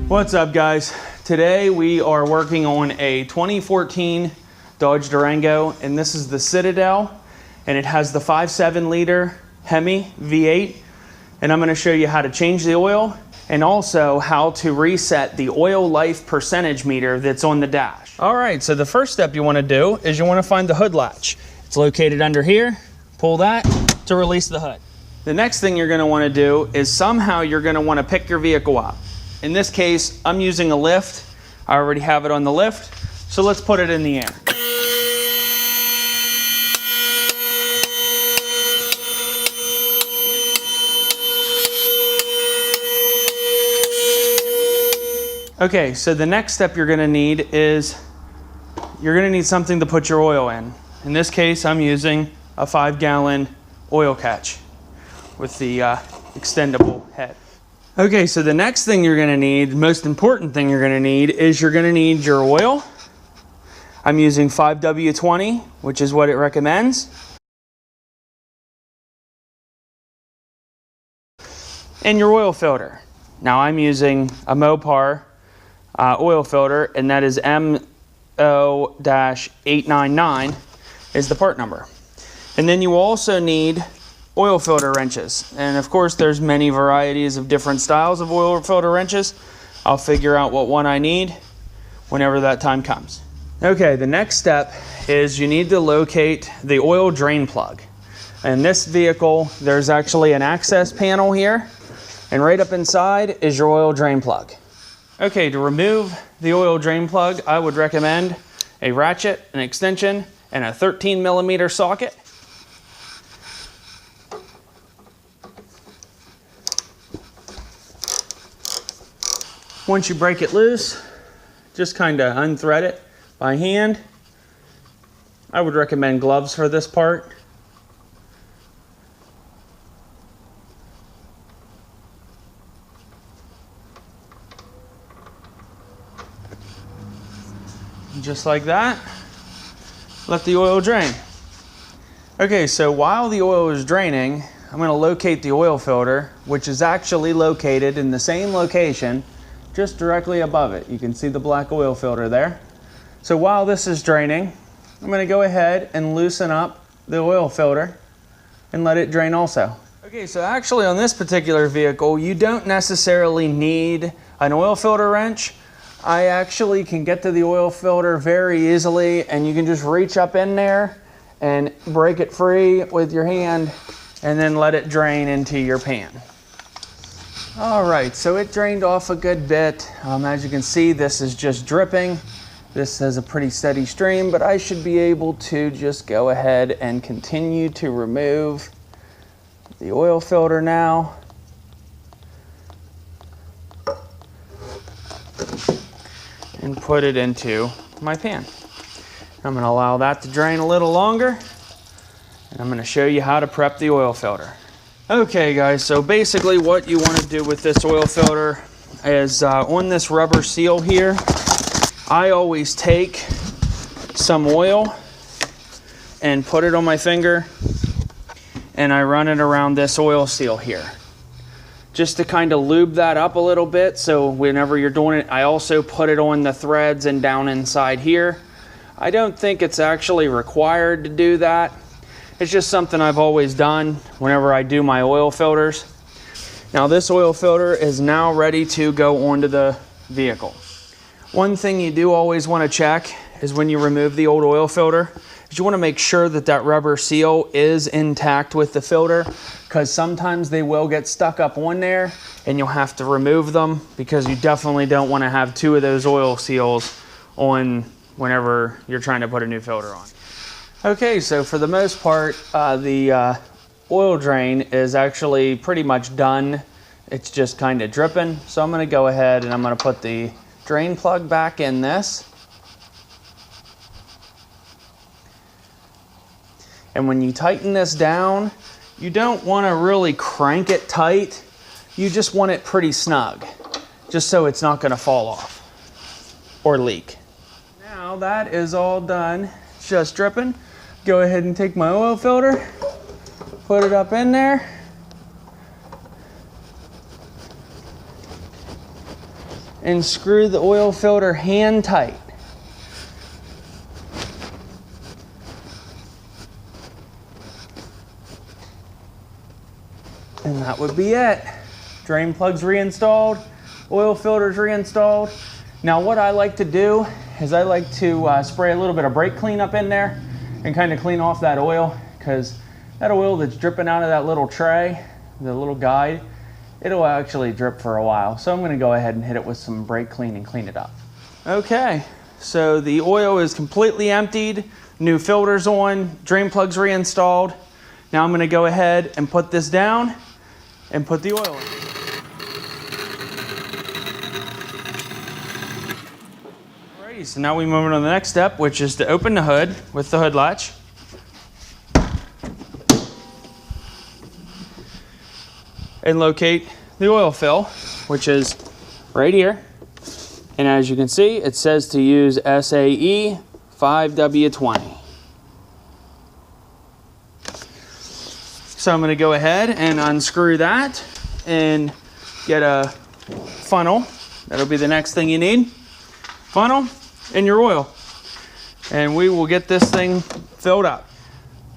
What's up, guys? Today we are working on a 2014 Dodge Durango, and this is the Citadel, and it has the 5.7 liter Hemi V8, and I'm going to show you how to change the oil and also how to reset the oil life percentage meter that's on the dash. All right, so the first step you want to do is you want to find the hood latch. It's located under here. Pull that to release the hood. The next thing you're going to want to do is somehow you're going to want to pick your vehicle up. In this case, I'm using a lift. I already have it on the lift, so let's put it in the air. Okay, so the next step you're gonna need is you're gonna need something to put your oil in. In this case, I'm using a 5-gallon oil catch with the extendable head. Okay, so the next thing you're gonna need, most important thing you're gonna need, is you're gonna need your oil. I'm using 5W20, which is what it recommends. And your oil filter. Now I'm using a Mopar oil filter, and that is MO-899 is the part number. And then you also need oil filter wrenches, and of course there's many varieties of different styles of oil filter wrenches. I'll figure out what one I need whenever that time comes. Okay, the next step is you need to locate the oil drain plug. In this vehicle there's actually an access panel here, and right up inside is your oil drain plug. Okay, to remove the oil drain plug, I would recommend a ratchet, an extension, and a 13mm socket. Once you break it loose, just kind of unthread it by hand. I would recommend gloves for this part. Just like that, let the oil drain. Okay, so while the oil is draining, I'm going to locate the oil filter, which is actually located in the same location just directly above it. You can see the black oil filter there. So while this is draining, I'm going to go ahead and loosen up the oil filter and let it drain also. Okay, so actually on this particular vehicle, you don't necessarily need an oil filter wrench. I actually can get to the oil filter very easily, and you can just reach up in there and break it free with your hand and then let it drain into your pan. All right, so it drained off a good bit. As you can see, this is just dripping. This has a pretty steady stream, but I should be able to just go ahead and continue to remove the oil filter now. And put it into my pan. I'm gonna allow that to drain a little longer, and I'm gonna show you how to prep the oil filter. Okay guys, so basically what you want to do with this oil filter is on this rubber seal here, I always take some oil and put it on my finger, and I run it around this oil seal here just to kind of lube that up a little bit. So whenever you're doing it, I also put it on the threads and down inside here. I don't think it's actually required to do that. It's just something I've always done whenever I do my oil filters. Now this oil filter is now ready to go onto the vehicle. One thing you do always want to check is when you remove the old oil filter, is you want to make sure that that rubber seal is intact with the filter, because sometimes they will get stuck up on there and you'll have to remove them, because you definitely don't want to have two of those oil seals on whenever you're trying to put a new filter on. Okay, so for the most part, the oil drain is actually pretty much done. It's just kind of dripping. So I'm going to go ahead and I'm going to put the drain plug back in this. And when you tighten this down, you don't want to really crank it tight. You just want it pretty snug, just so it's not going to fall off or leak. Now that is all done, it's just dripping. Go ahead and take my oil filter, put it up in there, and screw the oil filter hand tight. And that would be it. Drain plugs reinstalled, oil filters reinstalled. Now what I like to do is I like to spray a little bit of brake cleanup in there and kind of clean off that oil, because that oil that's dripping out of that little tray, the little guide, it'll actually drip for a while. So I'm gonna go ahead and hit it with some brake clean and clean it up. Okay, so the oil is completely emptied, new filters on, drain plugs reinstalled. Now I'm gonna go ahead and put this down and put the oil in. Alrighty, so now we move on to the next step, which is to open the hood with the hood latch. And locate the oil fill, which is right here. And as you can see, it says to use SAE 5W20. So I'm gonna go ahead and unscrew that and get a funnel. That'll be the next thing you need. Funnel and your oil. And we will get this thing filled up.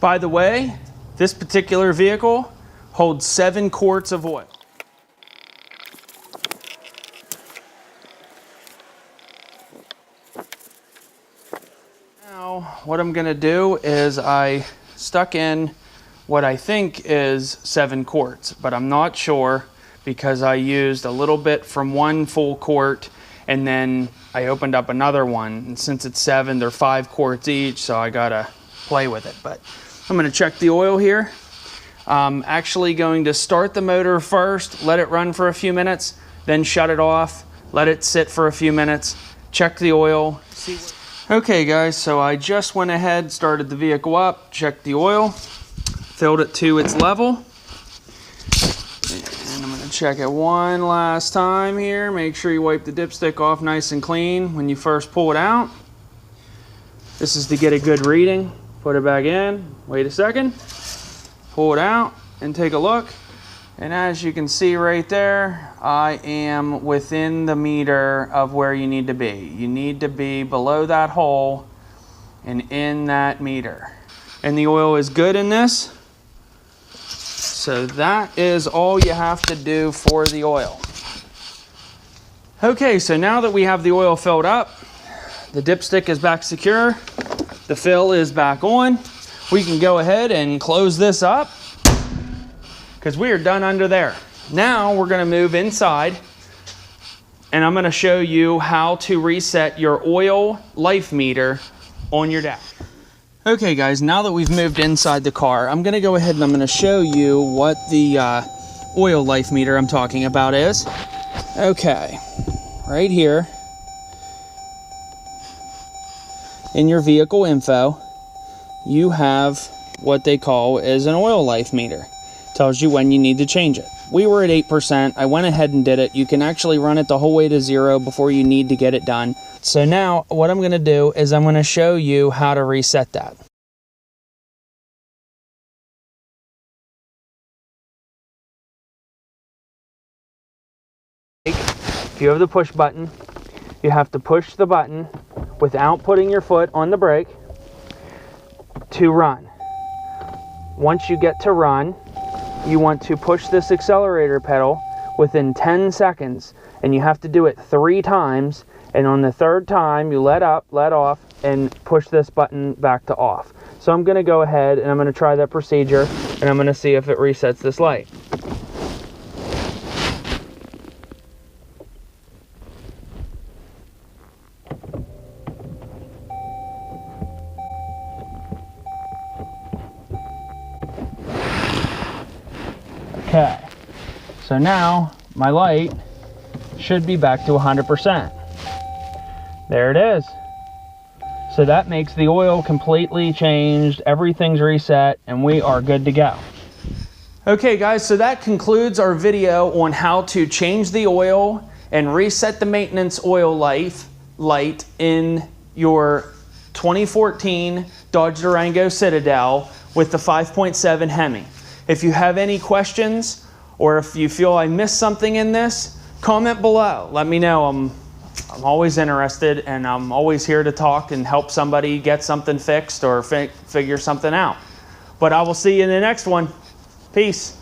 By the way, this particular vehicle holds 7 quarts of oil. Now, what I'm gonna do is I stuck in what I think is 7 quarts, but I'm not sure because I used a little bit from one full quart and then I opened up another one. And since it's 7, they're 5 quarts each, so I gotta play with it. But I'm gonna check the oil here. I'm actually going to start the motor first, let it run for a few minutes, then shut it off, let it sit for a few minutes, check the oil. Okay guys, so I just went ahead, started the vehicle up, checked the oil, filled it to its level. And I'm gonna check it one last time here. Make sure you wipe the dipstick off nice and clean when you first pull it out. This is to get a good reading. Put it back in, wait a second. Pull it out and take a look. And as you can see right there, I am within the meter of where you need to be. You need to be below that hole and in that meter. And the oil is good in this. So that is all you have to do for the oil. Okay, so now that we have the oil filled up, the dipstick is back secure, the fill is back on, we can go ahead and close this up because we are done under there. Now we're going to move inside and I'm going to show you how to reset your oil life meter on your dash. Okay guys, now that we've moved inside the car, I'm going to go ahead and I'm going to show you what the oil life meter I'm talking about is. Okay, right here in your vehicle info, you have what they call is an oil life meter. Tells you when you need to change it. We were at 8%. I went ahead and did it. You can actually run it the whole way to 0 before you need to get it done. So now what I'm going to do is I'm going to show you how to reset that. If you have the push button, you have to push the button without putting your foot on the brake to run. Once you get to run, you want to push this accelerator pedal within 10 seconds, and you have to do it 3 times, and on the 3rd time you let up, let off, and push this button back to off. So I'm going to go ahead and I'm going to try that procedure, and I'm going to see if it resets this light. Okay, so now my light should be back to 100%. There it is. So that makes the oil completely changed, everything's reset, and we are good to go. Okay guys, so that concludes our video on how to change the oil and reset the maintenance oil light in your 2014 Dodge Durango Citadel with the 5.7 Hemi. If you have any questions or if you feel I missed something in this, comment below. Let me know. I'm always interested, and I'm always here to talk and help somebody get something fixed or figure something out. But I will see you in the next one. Peace.